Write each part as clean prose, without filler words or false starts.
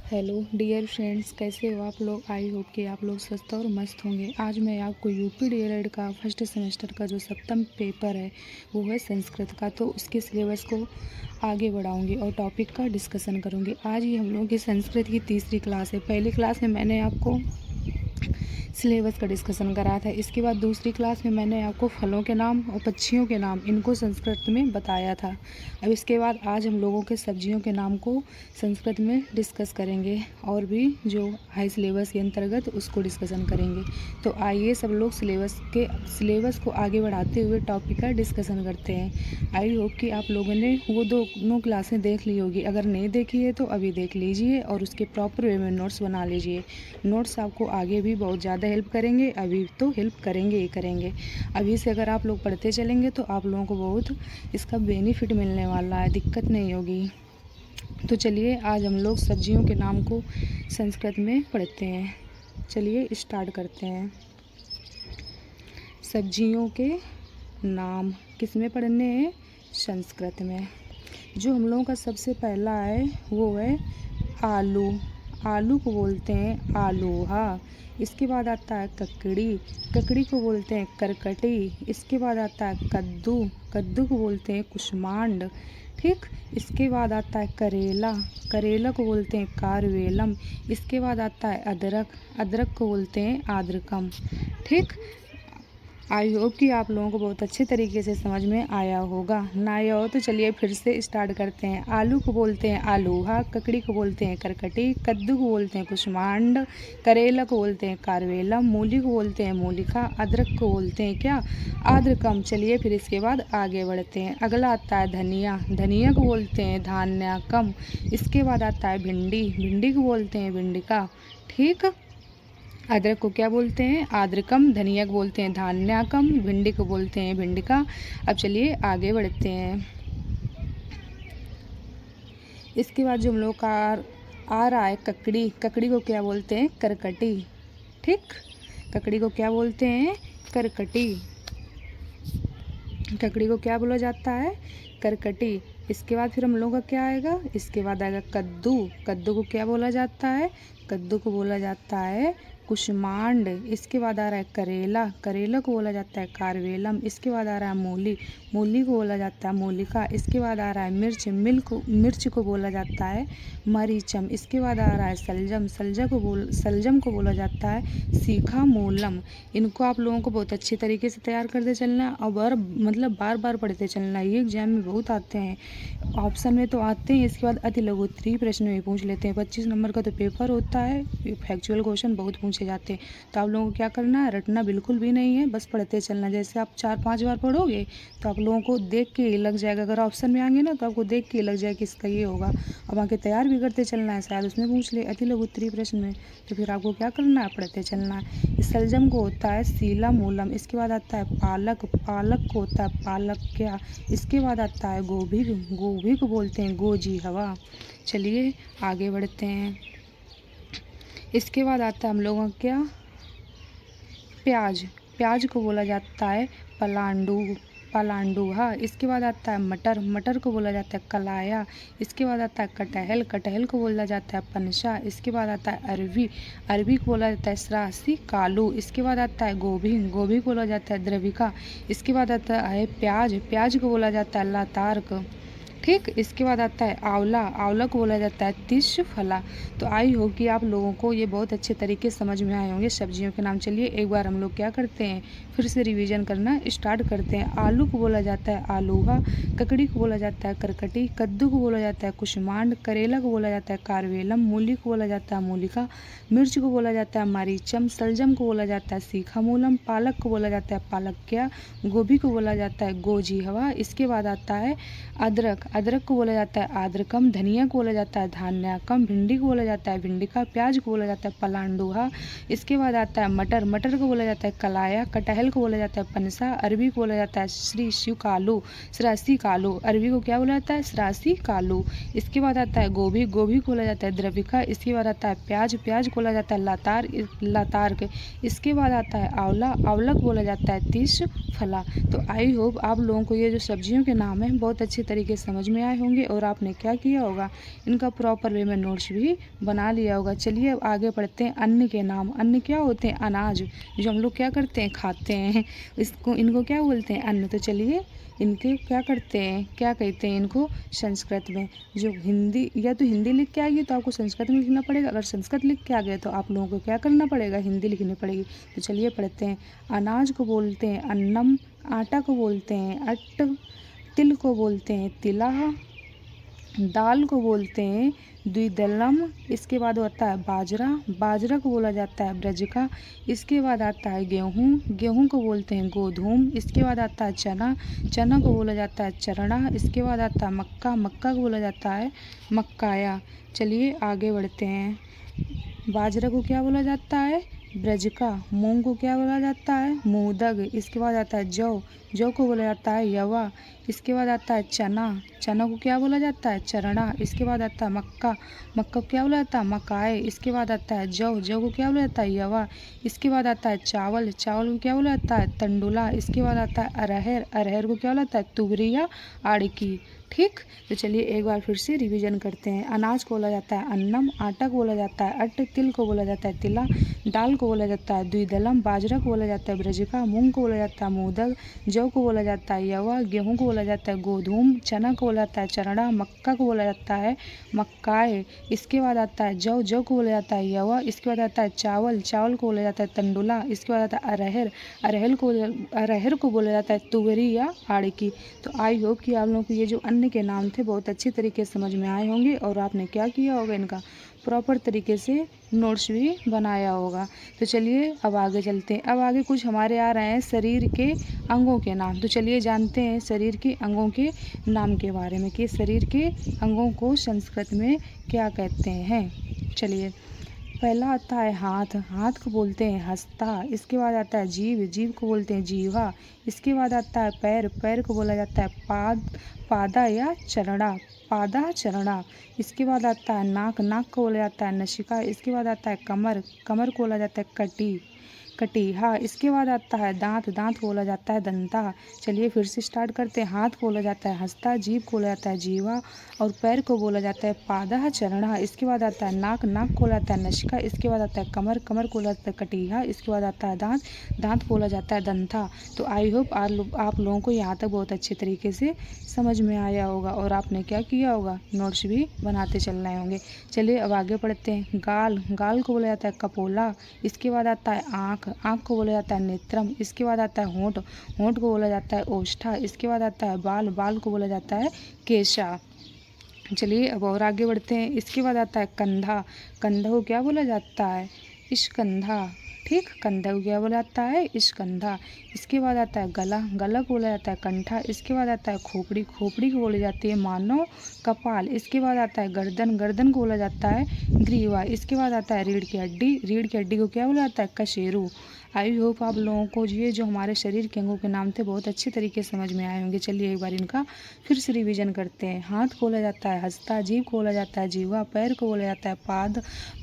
Hello dear friends, कैसे हो आप लोग। आई होप कि आप लोग स्वस्थ और मस्त होंगे। आज मैं आपको यूपी डीएलएड का फर्स्ट सेमेस्टर का जो 7वां पेपर है वो है संस्कृत का, तो उसके सिलेबस को आगे बढ़ाऊंगी और टॉपिक का डिस्कशन करूंगी। आज ही हम लोगों की संस्कृत की तीसरी क्लास है। पहली क्लास में मैंने आपको सिलेबस का डिस्कशन करा था। इसके बाद दूसरी क्लास में मैंने आपको फलों के नाम और पक्षियों के नाम इनको संस्कृत में बताया था। अब इसके बाद आज हम लोगों के सब्जियों के नाम को संस्कृत में डिस्कस करेंगे और भी जो हाई सिलेबस के अंतर्गत उसको डिस्कशन करेंगे। तो आइए सब लोग सिलेबस को आगे बढ़ाते हुए टॉपिक का डिस्कशन करते हैं। आई होप कि आप लोगों ने वो दोनों क्लासें देख ली होगी। अगर नहीं देखी है तो अभी देख लीजिए और उसके प्रॉपर वे में नोट्स बना लीजिए। नोट्स आपको आगे भी बहुत ज़्यादा हेल्प करेंगे, अभी तो हेल्प करेंगे ही करेंगे। अभी से अगर आप लोग पढ़ते चलेंगे तो आप लोगों को बहुत इसका बेनिफिट मिलने वाला है, दिक्कत नहीं होगी। तो चलिए आज हम लोग सब्जियों के नाम को संस्कृत में पढ़ते हैं। चलिए स्टार्ट करते हैं। सब्जियों के नाम किस में पढ़ने हैं? संस्कृत में। जो हम लोगों का सबसे पहला है वो है आलू। आलू को बोलते हैं आलूहा। इसके बाद आता है ककड़ी। ककड़ी को बोलते हैं करकटी। इसके बाद आता है कद्दू। कद्दू को बोलते हैं कुष्मांड। ठीक। इसके बाद आता है करेला। करेला को बोलते हैं कारवेलम। इसके बाद आता है अदरक। अदरक को बोलते हैं आद्रकम। ठीक। आई होप कि आप लोगों को बहुत अच्छे तरीके से समझ में आया होगा। ना आया हो तो चलिए फिर से स्टार्ट करते हैं। आलू को बोलते हैं आलूहा। ककड़ी को बोलते हैं करकटी। कद्दू को बोलते हैं कुष्मांड। करेला को बोलते हैं कारवेलम। मूली को बोलते हैं मूलिका। अदरक को बोलते हैं क्या? आद्रकम। चलिए फिर इसके बाद आगे बढ़ते हैं। अगला आता है धनिया। धनिया को बोलते हैं धान्याकम। इसके बाद आता है भिंडी। भिंडी को बोलते हैं भिंडिका। ठीक। अदरक को क्या बोलते हैं? आद्रकम। धनिया को बोलते हैं धान्याकम। भिंडी को बोलते हैं भिंडिका। अब चलिए आगे बढ़ते हैं। इसके बाद जो हम लोग का आ रहा है ककड़ी। ककड़ी को क्या बोलते हैं? करकटी। ठीक। ककड़ी को क्या बोलते हैं? करकटी। ककड़ी को क्या बोला जाता है? करकटी। इसके बाद फिर हम लोगों का क्या आएगा? इसके बाद आएगा कद्दू। कद्दू को क्या बोला जाता है? कद्दू को बोला जाता है कुष्मांड। इसके बाद आ रहा है करेला। करेला को बोला जाता है कारवेलम। इसके बाद आ रहा है मूली। मूली को बोला जाता है मूलिका। इसके बाद आ रहा है मिर्च को बोला जाता है मरीचम। इसके बाद आ रहा है सलजम को बोला जाता है सीखा मूलम। इनको आप लोगों को बहुत अच्छे तरीके से तैयार करते चलना और बार बार पढ़ते चलना। ये एग्जाम में बहुत आते हैं, ऑप्शन में तो आते हैं। इसके बाद अति लघु उत्तरीय प्रश्न में पूछ लेते हैं। 25 नंबर का तो पेपर होता है, फैक्चुअल क्वेश्चन बहुत पूछे जाते हैं। तो आप लोगों को क्या करना है? रटना बिल्कुल भी नहीं है, बस पढ़ते चलना। जैसे आप 4-5 बार पढ़ोगे तो आप लोगों को देख के ही लग जाएगा। अगर ऑप्शन में आएंगे ना तो आपको देख के ही लग जाएगा कि इसका ये होगा। अब आके तैयार भी करते चलना है, शायद उसमें पूछ ले अति लघु उत्तरीय प्रश्न में। तो फिर आपको क्या करना है? पढ़ते चलना है। सलजम को होता है सीला मूलम। इसके बाद आता है पालक। पालक को होता है पालक क्या। इसके बाद आता है गोभी। गोभी को बोलते हैं गोजी हवा। चलिए आगे बढ़ते हैं। इसके बाद आता है हम लोगों का क्या? प्याज। प्याज को बोला जाता है पलांडुहा। इसके बाद आता है मटर। मटर को बोला जाता है कलाया। इसके बाद आता है कटहल। कटहल को बोला जाता है पनसा। इसके बाद आता है अरबी। अरबी को बोला जाता है सरासी कालू। इसके बाद आता है गोभी। गोभी को बोला जाता है द्रविका। इसके बाद आता है प्याज। प्याज को बोला जाता है लातार्क। ठीक। इसके बाद आता है आंवला। आंवला को बोला जाता है तिशफला। तो आई होप कि आप लोगों को ये बहुत अच्छे तरीके से समझ में आए होंगे सब्जियों के नाम। चलिए एक बार हम लोग क्या करते हैं, फिर से रिवीजन करना स्टार्ट करते हैं। आलू को बोला जाता है आलूहा। ककड़ी को बोला जाता है करकटी। कद्दू को बोला जाता है कुष्मांड। करेला को बोला जाता है कारवेलम। मूली को बोला जाता है मूलिका। मिर्च को बोला जाता है मरीचम। सलजम को बोला जाता है सीखा मूलम। पालक को बोला जाता है पालक्या। गोभी को बोला जाता है गोजी हवा। इसके बाद आता है अदरक। अदरक को बोला जाता है आद्रकम। धनिया को बोला जाता है धान्याकम। भिंडी को बोला जाता है भिंडिका। प्याज को बोला जाता है पलांडुहा। इसके बाद आता है मटर। मटर को बोला जाता है कलाया। कटहल को बोला जाता है पनसा। अरबी को बोला जाता है सरासी कालू। अरबी को क्या बोला जाता है? सरासी कालू। इसके बाद आता है गोभी। गोभी को बोला जाता है द्रविका। इसके बाद आता है प्याज। प्याज को बोला जाता है लातार्क। इसके बाद आता है आंवला। आंवला को बोला जाता है तिशफला। तो आई होप आप लोगों को ये जो सब्जियों के नाम है बहुत अच्छे तरीके से समझ समझ में आए होंगे और आपने क्या किया होगा, इनका प्रॉपर वे में नोट्स भी बना लिया होगा। चलिए अब आगे बढ़ते हैं। अन्न के नाम। अन्न क्या होते हैं? अनाज, जो हम लोग क्या करते हैं, खाते हैं, इनको क्या बोलते हैं? अन्न। तो चलिए इनके क्या करते हैं, क्या कहते हैं इनको संस्कृत में? जो हिंदी, या तो हिंदी लिख के आएगी तो आपको संस्कृत में लिखना पड़ेगा, अगर संस्कृत लिख के आ गया तो आप लोगों को क्या करना पड़ेगा, हिंदी लिखनी पड़ेगी। तो चलिए पढ़ते हैं। अनाज को बोलते हैं अन्नम, आटा को बोलते हैं अट्ट, तिल को बोलते हैं तिला, दाल को बोलते हैं द्विदलम, इसके बाद आता है बाजरा, बाजरा को बोला जाता है ब्रजिका, इसके बाद आता है गेहूँ, गेहूँ को बोलते हैं गोधूम, इसके बाद आता है चना, चना को बोला जाता है चरणा, इसके बाद आता है मक्का, मक्का को बोला जाता है मक्काया। चलिए आगे बढ़ते हैं। बाजरा को क्या बोला जाता है? ब्रजिका। मूंग को क्या बोला जाता है? मोदक। इसके बाद आता है जौ, जौ को बोला जाता है यवा, इसके बाद आता है चना, चना को क्या बोला जाता है? चरणा। इसके बाद आता है मक्का, मक्का को क्या बोला जाता है? मकाए। इसके बाद आता है जौ, जौ को क्या बोला जाता है? यवा। इसके बाद आता है चावल, चावल को क्या बोला जाता है? तंडुला। इसके बाद आता है अरहर, अरहर को क्या बोला जाता है? तुगरी या आड़की। ठीक, तो चलिए एक बार फिर से रिवीजन करते हैं। अनाज को बोला जाता है अन्नम, आटा को बोला जाता है अट्ट, तिल को बोला जाता है तिला, दाल को बोला जाता है द्विदलम, बाजरा को बोला जाता है ब्रजिका, मूंग को बोला जाता है मोदक, जौ को बोला जाता है यवा, गेहूं को बोला जाता है गोधूम, चना को बोला जाता है चरणा, मक्का को बोला जाता है मक्काए। इसके बाद आता है जौ, जौ को बोला जाता है यवा। इसके बाद आता है चावल, चावल को बोला जाता है तंडुला। इसके बाद आता है अरहर, अरहर को बोला जाता है तुवरी या आड़की। तो आई होप कि आप लोगों को ये जो अन्न के नाम थे बहुत अच्छी तरीके से समझ में आए होंगे और आपने क्या किया होगा, इनका प्रॉपर तरीके से नोट्स भी बनाया होगा। तो चलिए अब आगे चलते हैं। अब आगे कुछ हमारे आ रहे हैं शरीर के अंगों के नाम। तो चलिए जानते हैं शरीर के अंगों के नाम के बारे में कि शरीर के अंगों को संस्कृत में क्या कहते हैं। चलिए पहला आता है हाथ, हाथ को बोलते हैं हस्ता। इसके बाद आता है जीभ, जीभ को बोलते हैं जीवा। इसके बाद आता है पैर, पैर को बोला जाता है पादा या चरणा, पादा चरणा। इसके बाद आता है नाक, नाक को बोला जाता है नशिका। इसके बाद आता है कमर, कमर को बोला जाता है कटीहा। इसके बाद आता है दांत, दांत को बोला जाता है दंता। चलिए फिर से स्टार्ट करते हैं। हाथ को बोला जाता है हस्ता, जीभ को बोला जाता है जीवा और पैर को बोला जाता है पादा चरणा। इसके बाद आता है नाक, नाक को बोला जाता है नशिका। इसके बाद आता है कमर, कमर को बोला जाता है कटीहा। इसके बाद आता है दांत, दांत को बोला जाता है दंता। तो आई होप आप लोगों को यहाँ तक बहुत अच्छे तरीके से समझ में आया होगा और आपने क्या किया होगा, नोट्स भी बनाते चल रहे होंगे। चलिए अब आगे बढ़ते हैं। गाल, गाल को बोला जाता है कपोला। इसके बाद आता है आँख, आँख को बोला जाता है नेत्रम। इसके बाद आता है होंठ, होंठ को बोला जाता है ओष्ठा। इसके बाद आता है बाल, बाल को बोला जाता है केशा। चलिए अब और आगे बढ़ते हैं। इसके बाद आता है कंधा, कंधा को क्या बोला जाता है? इश्कंधा। ठीक, कंधा को क्या बोला जाता है? इश्कंधा। इसके बाद आता है गला, गला को बोला जाता है कंठा। इसके बाद आता है खोपड़ी, खोपड़ी को बोली जाती है मानव कपाल। इसके बाद आता है गर्दन, गर्दन को बोला जाता है ग्रीवा। इसके बाद आता है रीढ़ की हड्डी, रीढ़ की हड्डी को क्या बोला जाता है? कशेरू। आई होप आप लोगों को ये जो हमारे शरीर के अंगों के नाम थे बहुत अच्छी तरीके से समझ में आए होंगे। चलिए एक बार इनका फिर से रिवीजन करते हैं। हाथ को बोला जाता है हस्ता, जीभ को बोला जाता है जीवा, पैर को बोला जाता है पाद,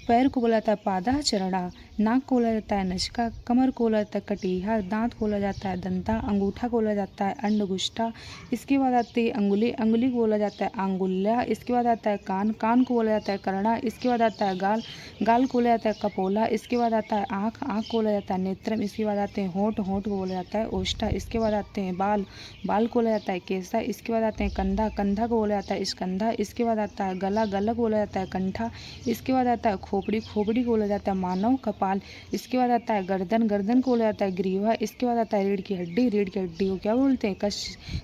पैर को बोला जाता है पादा चरणा, नाक को बोला जाता है नशिका, कमर को बोला जाता है कटीहा, दांत को बोला जाता है दंता, अंगूठा को बोला जाता है अंडगुष्ठा। इसके बाद आती है अंगुली, अंगुली को बोला जाता है अंगुल्या। इसके बाद आता है कान, कान को बोला जाता है करड़ा। इसके बाद आता है गाल, गाल को बोला जाता है कपोला। इसके बाद आता है आँख, आँख को बोला जाता है नेत्रम। इसके बाद आते हैं होंठ, होंठ को बोला जाता है ओष्ठा। इसके बाद आते हैं बाल, बाल को बोला जाता है केसा। इसके बाद आते हैं कंधा, कंधा को बोला जाता है स्कंधा। इसके बाद आता है गला, गला को बोला जाता है कंठा। इसके बाद आता है खोपड़ी, खोपड़ी को बोला जाता है मानव कपाल। इसके बाद आता है गर्दन, गर्दन को बोला जाता है ग्रीवा। इसके बाद आता है रीढ़ की हड्डी, रीढ़ की हड्डी को क्या बोलते हैं?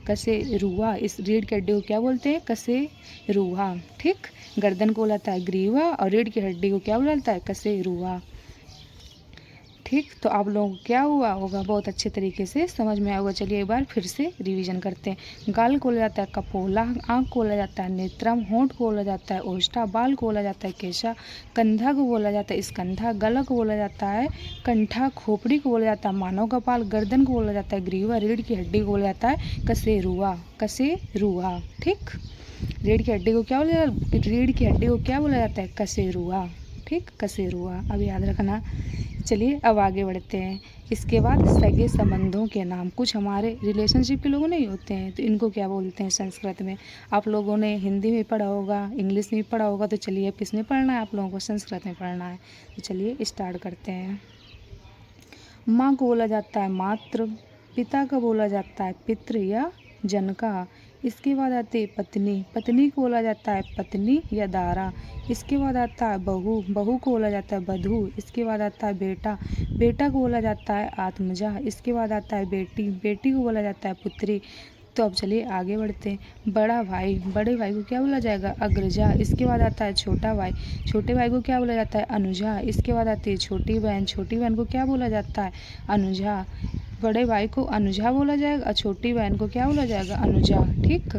कसे रुआ। इस रीढ़ की हड्डी को क्या बोलते हैं? कसे रुआ। ठीक, गर्दन को बोला जाता है ग्रीवा और रीढ़ की हड्डी को क्या बोला जाता है? कसे रुआ। ठीक, तो आप लोगों को क्या हुआ होगा, बहुत अच्छे तरीके से समझ में आया होगा। चलिए एक बार फिर से रिवीजन करते हैं। गाल को बोला जाता है कपोला, आँख को बोला जाता है नेत्रम, होंठ को बोला जाता है ओष्ठा, बाल को बोला जाता है केशा, कंधा को बोला जाता है स्कंधा, गला को बोला जाता है कंठा, खोपड़ी को बोला जाता है मानव कपाल, गर्दन को बोला जाता है ग्रीवा, रीढ़ की हड्डी को बोला जाता है कसेरुआ, कसेरुआ। ठीक, रीढ़ की हड्डी को क्या बोला जाता है? कसेरुआ। ठीक, कसेरुआ, अब याद रखना। चलिए अब आगे बढ़ते हैं। इसके बाद सगे संबंधों के नाम, कुछ हमारे रिलेशनशिप के लोग नहीं होते हैं तो इनको क्या बोलते हैं संस्कृत में। आप लोगों ने हिंदी में पढ़ा होगा, इंग्लिश में पढ़ा होगा, तो चलिए अब किस में पढ़ना है, आप लोगों को संस्कृत में पढ़ना है। तो चलिए स्टार्ट करते हैं। माँ को बोला जाता है मातृ, पिता को बोला जाता है पितृ या जनका। इसके बाद आती है पत्नी, पत्नी को बोला जाता है पत्नी या दारा। इसके बाद आता है बहू, बहू को बोला जाता है बधू। इसके बाद आता है बेटा, बेटा को बोला जाता है आत्मजा। इसके बाद आता है बेटी, बेटी को बोला जाता है पुत्री। तो अब चलिए आगे बढ़ते हैं। बड़ा भाई, बड़े भाई को क्या बोला जाएगा, अग्रजा। इसके बाद आता है छोटा भाई, छोटे भाई को क्या बोला जाता है, अनुजा। इसके बाद आती है छोटी बहन, छोटी बहन को क्या बोला जाता है, अनुजा। बड़े भाई को अनुजा बोला जाएगा और छोटी बहन को क्या बोला जाएगा, अनुजा। ठीक,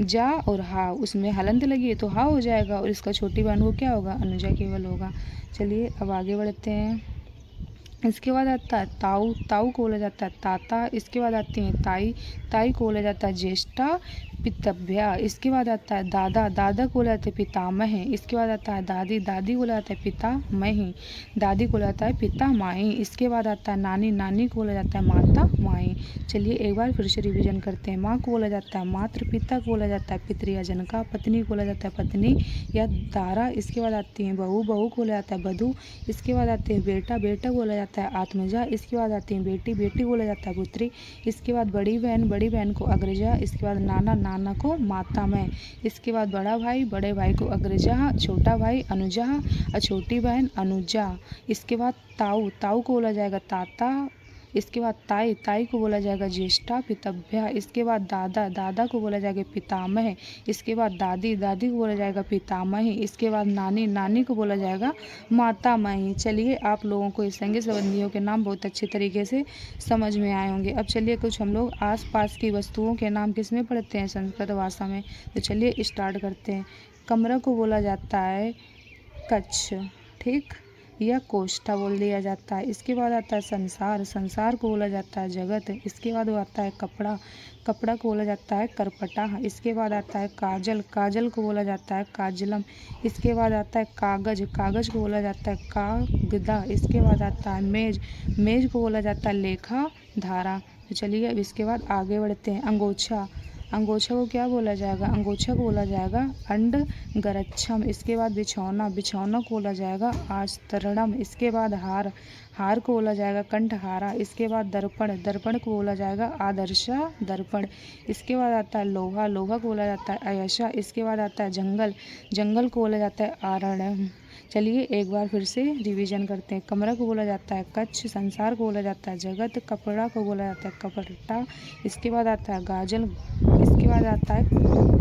जा और हा, उसमें हलंत लगी है तो हा हो जाएगा, और इसका छोटी बहन को क्या होगा, अनुजा केवल होगा। चलिए अब आगे बढ़ते हैं। इसके बाद आता है ताऊ, ताऊ को बोला जाता है ताता। इसके बाद आती है ताई, ताई को बोला जाता है ज्येष्ठा पितृव्या। इसके बाद आता है दादा, दादा को बोला जाता है पितामह। इसके बाद आता है दादी, दादी को बोला जाता है पितामही, दादी को बोला जाता है पिता माई। इसके बाद आता है नानी, नानी को बोला जाता है माता माई। चलिए एक बार फिर से रिवीजन करते हैं। माँ को बोला जाता है मातृ, पिता को बोला जाता है पितृ या जनका, पत्नी को बोला जाता है पत्नी या दारा। इसके बाद आती है बहू, बहू को बोला जाता है बधू। इसके बाद आते हैं बेटा, बेटा को बोला जाता है आत्मजा। इसके बाद आती है बेटी, बेटी को बोला जाता है पुत्री। इसके बाद बड़ी बहन, बड़ी बहन को अग्रजा। इसके बाद नाना, नाना को माता में। इसके बाद बड़ा भाई, बड़े भाई को अग्रजा, छोटा भाई अनुजा और छोटी बहन अनुजा। इसके बाद ताऊ, ताऊ को बोला जाएगा ताता। इसके बाद ताई, ताई को बोला जाएगा ज्येष्ठा पितृव्या। इसके बाद दादा, दादा को बोला जाएगा पितामह। इसके बाद दादी, दादी को बोला जाएगा पितामही। इसके बाद नानी, नानी को बोला जाएगा मातामही। चलिए आप लोगों को इस संगी संबंधियों के नाम बहुत अच्छे तरीके से समझ में आए होंगे। अब चलिए कुछ हम लोग आसपास की वस्तुओं के नाम किस में पढ़ते हैं, संस्कृत भाषा में। तो चलिए स्टार्ट करते हैं। कमरा को बोला जाता है कच्छ, ठीक, या कोष्ठा बोल दिया जाता है। इसके बाद आता है संसार, संसार को बोला जाता है जगत। इसके बाद आता है कपड़ा, कपड़ा को बोला जाता है करपटा। इसके बाद आता है काजल, काजल को बोला जाता है काजलम। इसके बाद आता है कागज, कागज को बोला जाता है कागदा। इसके बाद आता है मेज, मेज को बोला जाता है लेखा धारा। तो चलिए अब इसके बाद आगे बढ़ते हैं। अंगोछा, अंगोछा को क्या बोला जाएगा, अंगोछा को बोला जाएगा अंड गरच्छम। इसके बाद बिछौना, बिछौना को बोला जाएगा आस्तरणम। इसके बाद हार, हार को बोला जाएगा कंठहारा। इसके बाद दर्पण, दर्पण को बोला जाएगा आदर्शा दर्पण। इसके बाद आता है लोहा, लोहा को बोला जाता है अयशा। इसके बाद आता है जंगल, जंगल को बोला जाता है आरण्यम। चलिए एक बार फिर से रिवीजन करते हैं। कमरा को बोला जाता है कच्छ, संसार को बोला जाता है जगत, कपड़ा को बोला जाता है कपड़ा। इसके बाद आता है गाजल, इसके बाद आता है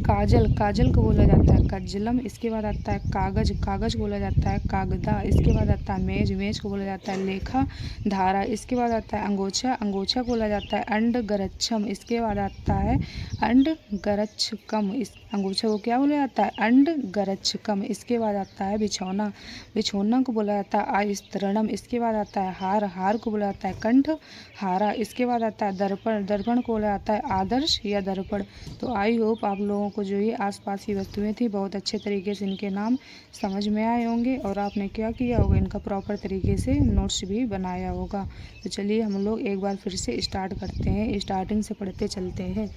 काजल, काजल को बोला जाता है कज्जलम। इसके बाद आता है कागज, कागज को बोला जाता है कागदा। इसके बाद आता है मेज, मेज को बोला जाता है लेखा धारा। इसके बाद आता है अंगोछा, अंगोछा को बोला जाता है अंड गरच्छम। इसके बाद आता है अंड गरच्छकम। इस अंगोछा को क्या बोला जाता है, अंड गरच्छकम। इसके बाद आता है बिछौना, बिछौना को बोला जाता है आस्तरणम। इसके बाद आता है हार, हार को बोला जाता है कंठ हारा। इसके बाद आता है दर्पण, दर्पण को बोला जाता है आदर्श या दर्पण। तो आई होप आप लोगों को जो ये आसपास की वस्तुएं थी बहुत अच्छे तरीके से इनके नाम समझ में आए होंगे, और आपने क्या किया होगा, इनका प्रॉपर तरीके से नोट्स भी बनाया होगा। तो चलिए हम लोग एक बार फिर से स्टार्ट करते हैं, स्टार्टिंग से पढ़ते चलते हैं।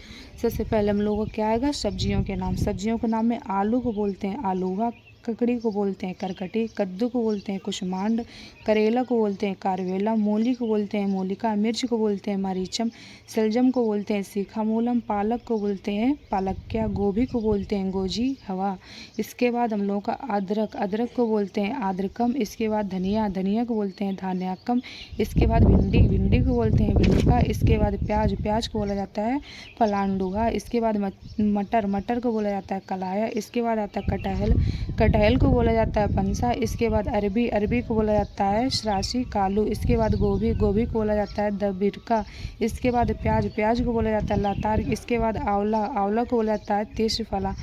सबसे पहले हम लोगों को क्या आएगा, सब्जियों के नाम। सब्जियों के नाम में आलू को बोलते हैं आलूवा, ककड़ी को बोलते हैं करकटी, कद्दू को बोलते हैं कुष्मांड, करेला को बोलते हैं कारवेला, मूली को बोलते हैं मूलिका, मिर्च को बोलते हैं मरीचम, सलजम को बोलते हैं सीखामूलम, पालक को बोलते हैं पालक्या, गोभी को बोलते हैं गोजी हवा। इसके बाद हम लोगों का अदरक, अदरक को बोलते हैं आद्रकम। इसके बाद धनिया, धनिया को बोलते हैं धान्याकम। इसके बाद भिंडी, भिंडी को बोलते हैं भिंडिका। इसके बाद प्याज, प्याज को बोला जाता है पलांडुआ। इसके बाद मटर, मटर को बोला जाता है कलाया। इसके बाद आता है कटहल, कटहल को बोला जाता है पंसा। इसके बाद अरबी, अरबी को बोला जाता है श्रासी कालू। इसके बाद गोभी, गोभी को बोला जाता है दबिरका। इसके बाद प्याज, प्याज को बोला जाता है लतार। इसके बाद आंवला, आंवला को बोला जाता है तेजफला।